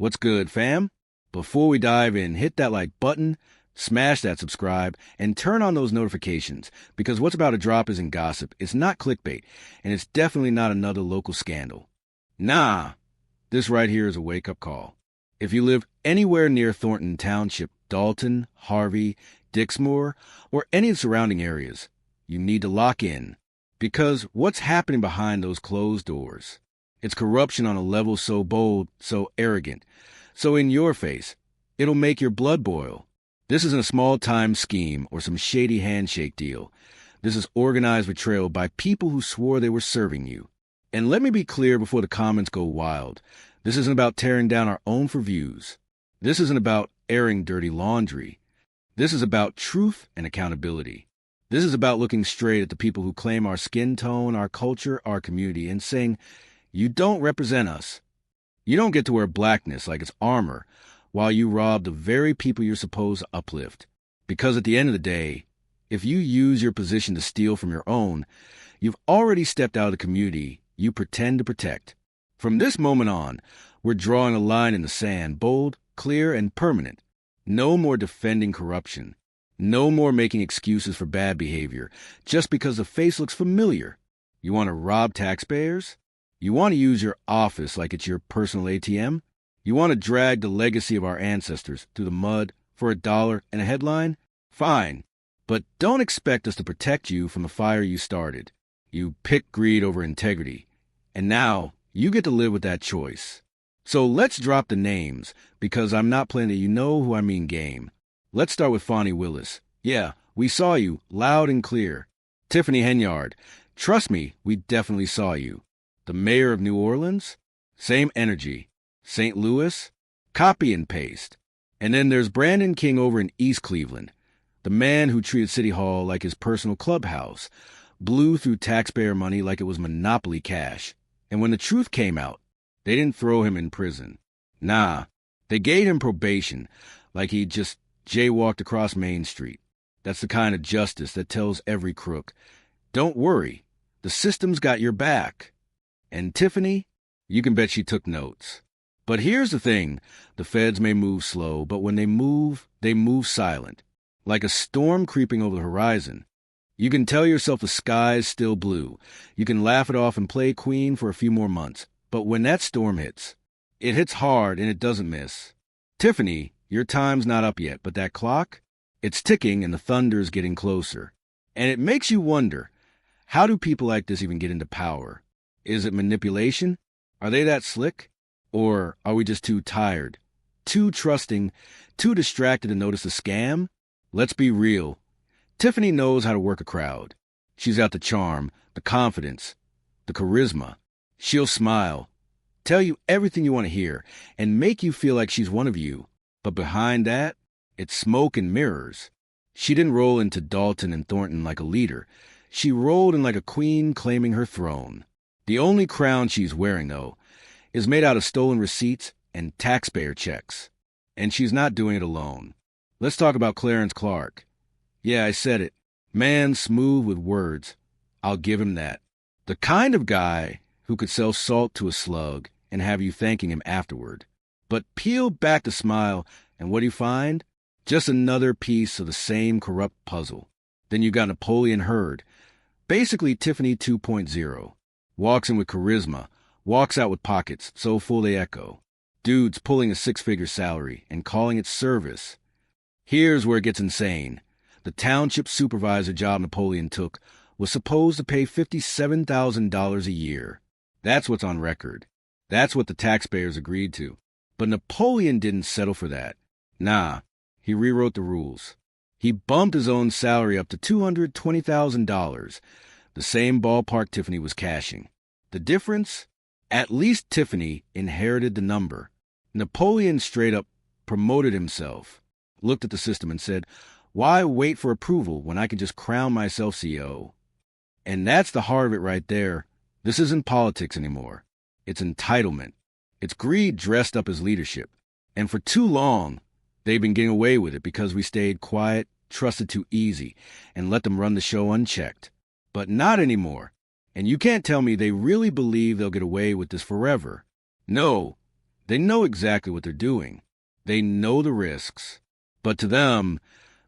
What's good, fam? Before we dive in, hit that like button, smash that subscribe, and turn on those notifications, because what's about to drop isn't gossip, it's not clickbait, and it's definitely not another local scandal. Nah, this right here is a wake-up call. If you live anywhere near Thornton Township, Dalton, Harvey, Dixmoor, or any of the surrounding areas, you need to lock in, because what's happening behind those closed doors? It's corruption on a level so bold, so arrogant, so in your face, it'll make your blood boil. This isn't a small-time scheme or some shady handshake deal. This is organized betrayal by people who swore they were serving you. And let me be clear before the comments go wild. This isn't about tearing down our own for views. This isn't about airing dirty laundry. This is about truth and accountability. This is about looking straight at the people who claim our skin tone, our culture, our community, and saying, you don't represent us. You don't get to wear blackness like it's armor while you rob the very people you're supposed to uplift. Because at the end of the day, if you use your position to steal from your own, you've already stepped out of the community you pretend to protect. From this moment on, we're drawing a line in the sand, bold, clear, and permanent. No more defending corruption. No more making excuses for bad behavior just because the face looks familiar. You want to rob taxpayers? You want to use your office like it's your personal ATM? You want to drag the legacy of our ancestors through the mud for $1 and a headline? Fine. But don't expect us to protect you from the fire you started. You picked greed over integrity. And now you get to live with that choice. So let's drop the names, because I'm not playing the you know who I mean game. Let's start with Fonnie Willis. Yeah, we saw you, loud and clear. Tiffany Henyard. Trust me, we definitely saw you. The mayor of New Orleans? Same energy. St. Louis? Copy and paste. And then there's Brandon King over in East Cleveland. The man who treated City Hall like his personal clubhouse. Blew through taxpayer money like it was monopoly cash. And when the truth came out, they didn't throw him in prison. Nah, they gave him probation, like he just jaywalked across Main Street. That's the kind of justice that tells every crook, don't worry, the system's got your back. And Tiffany, you can bet she took notes. But here's the thing, the feds may move slow, but when they move silent, like a storm creeping over the horizon. You can tell yourself the sky's still blue. You can laugh it off and play queen for a few more months. But when that storm hits, it hits hard and it doesn't miss. Tiffany, your time's not up yet, but that clock, it's ticking and the thunder's getting closer. And it makes you wonder, how do people like this even get into power? Is it manipulation? Are they that slick? Or are we just too tired, too trusting, too distracted to notice the scam? Let's be real. Tiffany knows how to work a crowd. She's got the charm, the confidence, the charisma. She'll smile, tell you everything you want to hear, and make you feel like she's one of you. But behind that, it's smoke and mirrors. She didn't roll into Dalton and Thornton like a leader. She rolled in like a queen claiming her throne. The only crown she's wearing, though, is made out of stolen receipts and taxpayer checks. And she's not doing it alone. Let's talk about Clarence Clark. Yeah, I said it. Man smooth with words. I'll give him that. The kind of guy who could sell salt to a slug and have you thanking him afterward. But peel back the smile, and what do you find? Just another piece of the same corrupt puzzle. Then you got Napoleon Hurd. Basically Tiffany 2.0. Walks in with charisma, walks out with pockets so full they echo. Dudes pulling a six-figure salary and calling it service. Here's where it gets insane. The township supervisor job Napoleon took was supposed to pay $57,000 a year. That's what's on record. That's what the taxpayers agreed to. But Napoleon didn't settle for that. Nah, he rewrote the rules. He bumped his own salary up to $220,000, the same ballpark Tiffany was cashing. The difference? At least Tiffany inherited the number. Napoleon straight up promoted himself, looked at the system and said, why wait for approval when I can just crown myself CEO? And that's the heart of it right there. This isn't politics anymore. It's entitlement. It's greed dressed up as leadership. And for too long, they've been getting away with it because we stayed quiet, trusted too easy, and let them run the show unchecked. But not anymore. And you can't tell me they really believe they'll get away with this forever. No, They know exactly what they're doing. They know the risks. But to them,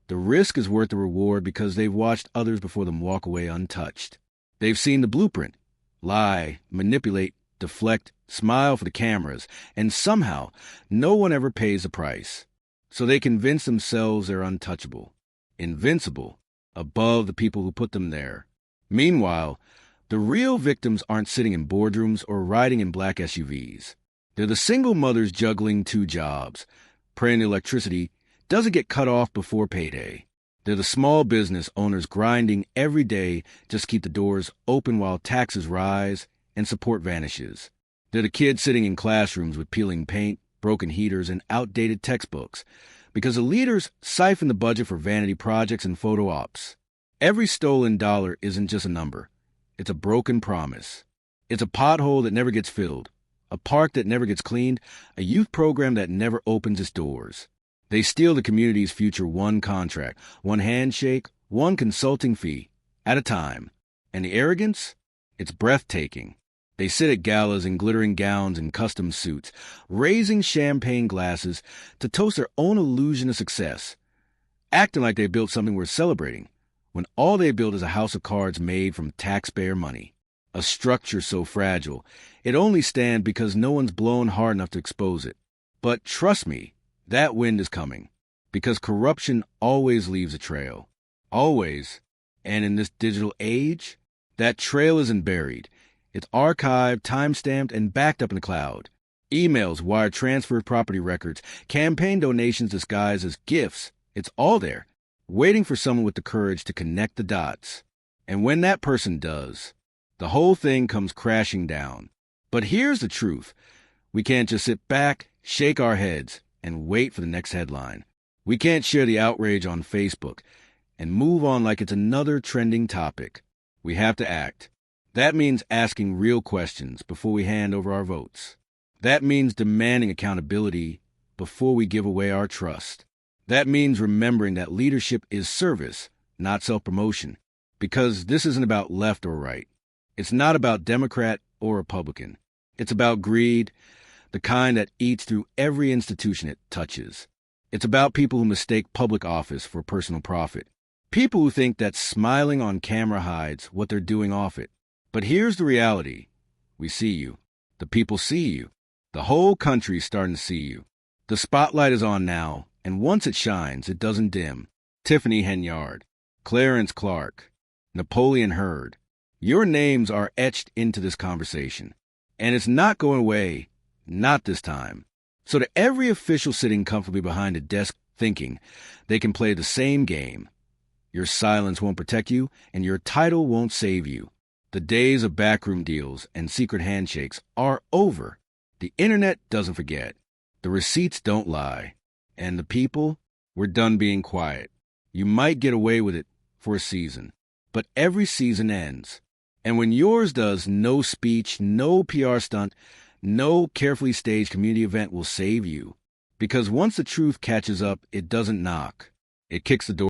the risk is worth the reward because they've watched others before them walk away untouched. They've seen the blueprint: lie, manipulate, deflect, smile for the cameras, and somehow no one ever pays the price. So they convince themselves they're untouchable, invincible, above the people who put them there. Meanwhile, the real victims aren't sitting in boardrooms or riding in black SUVs. They're the single mothers juggling 2 jobs, praying the electricity doesn't get cut off before payday. They're the small business owners grinding every day just to keep the doors open while taxes rise and support vanishes. They're the kids sitting in classrooms with peeling paint, broken heaters, and outdated textbooks because the leaders siphon the budget for vanity projects and photo ops. Every stolen dollar isn't just a number. It's a broken promise. It's a pothole that never gets filled, a park that never gets cleaned, a youth program that never opens its doors. They steal the community's future one contract, one handshake, one consulting fee at a time. And the arrogance? It's breathtaking. They sit at galas in glittering gowns and custom suits, raising champagne glasses to toast their own illusion of success, acting like they built something worth celebrating, when all they built is a house of cards made from taxpayer money. A structure so fragile, it only stands because no one's blown hard enough to expose it. But trust me, that wind is coming, because corruption always leaves a trail. Always. And in this digital age, that trail isn't buried. It's archived, time-stamped, and backed up in the cloud. Emails, wire transfer property records, campaign donations disguised as gifts. It's all there, waiting for someone with the courage to connect the dots. And when that person does, the whole thing comes crashing down. But here's the truth. We can't just sit back, shake our heads, and wait for the next headline. We can't share the outrage on Facebook and move on like it's another trending topic. We have to act. That means asking real questions before we hand over our votes. That means demanding accountability before we give away our trust. That means remembering that leadership is service, not self-promotion, because this isn't about left or right. It's not about Democrat or Republican. It's about greed, the kind that eats through every institution it touches. It's about people who mistake public office for personal profit. People who think that smiling on camera hides what they're doing off it. But here's the reality. We see you. The people see you. The whole country's starting to see you. The spotlight is on now, and once it shines, it doesn't dim. Tiffany Henyard, Clarence Clark, Napoleon Hurd. Your names are etched into this conversation. And it's not going away, not this time. So to every official sitting comfortably behind a desk thinking they can play the same game, your silence won't protect you, and your title won't save you. The days of backroom deals and secret handshakes are over. The internet doesn't forget. The receipts don't lie. And the people, we're done being quiet. You might get away with it for a season, but every season ends. And when yours does, no speech, no PR stunt, no carefully staged community event will save you. Because once the truth catches up, it doesn't knock. It kicks the door.